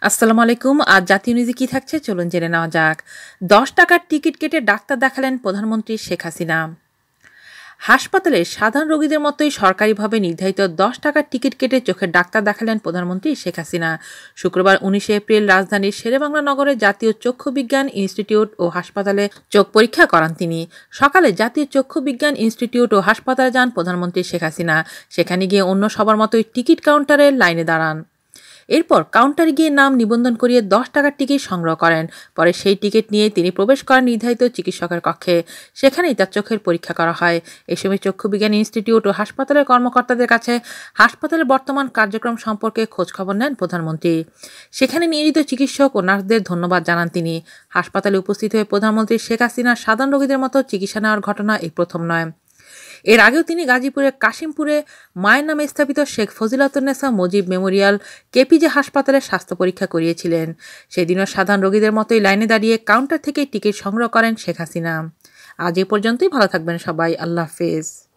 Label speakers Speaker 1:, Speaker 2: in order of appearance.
Speaker 1: আসসালামু আলাইকুম। আজ জাতীয় নিউজে কি থাকছে চলুন জেনে নেওয়া যাক। ১০ টাকার টিকিট কেটে ডাক্তার দেখালেন প্রধানমন্ত্রী শেখ হাসিনা। হাসপাতালে সাধারণ রোগীদের মতোই সরকারিভাবে নির্ধারিত ১০ টাকার টিকিট কেটে চোখের ডাক্তার দেখালেন প্রধানমন্ত্রী শেখ হাসিনা। শুক্রবার ১৯ এপ্রিল রাজধানীর শেরেবাংলা নগরে জাতীয় চক্ষু বিজ্ঞান ইনস্টিটিউট ও হাসপাতালে চোখ পরীক্ষা করান তিনি। সকালে জাতীয় চক্ষু বিজ্ঞান ইনস্টিটিউট ও হাসপাতালে যান প্রধানমন্ত্রী শেখ হাসিনা। সেখানে গিয়ে অন্য সবার মতোই টিকিট কাউন্টারের লাইনে দাঁড়ান। এরপর কাউন্টারে গিয়ে নাম নিবন্ধন করিয়ে ১০ টাকার টিকিট সংগ্রহ করেন। পরে সেই টিকিট নিয়ে তিনি প্রবেশ করেন নির্ধারিত চিকিৎসকের কক্ষে। সেখানেই তার চোখের পরীক্ষা করা হয়। এ সময় চক্ষু বিজ্ঞান ইনস্টিটিউট ও হাসপাতালের কর্মকর্তাদের কাছে হাসপাতালের বর্তমান কার্যক্রম সম্পর্কে খোঁজখবর নেন প্রধানমন্ত্রী। সেখানে নিয়োজিত চিকিৎসক ও নার্সদের ধন্যবাদ জানান তিনি। হাসপাতালে উপস্থিত হয়ে প্রধানমন্ত্রী শেখ হাসিনা সাধারণ রোগীদের মতো চিকিৎসা নেওয়ার ঘটনা এই প্রথম নয়। এর আগেও তিনি গাজীপুরের কাশিমপুরে মায়ের নামে স্থাপিত শেখ ফজিলাতুন্নেসা মুজিব মেমোরিয়াল কেপিজে হাসপাতালে স্বাস্থ্য পরীক্ষা করিয়েছিলেন। সেদিনও সাধারণ রোগীদের মতোই লাইনে দাঁড়িয়ে কাউন্টার থেকে টিকিট সংগ্রহ করেন শেখ হাসিনা। আজ এ পর্যন্তই। ভালো থাকবেন সবাই। আল্লাহ হাফেজ।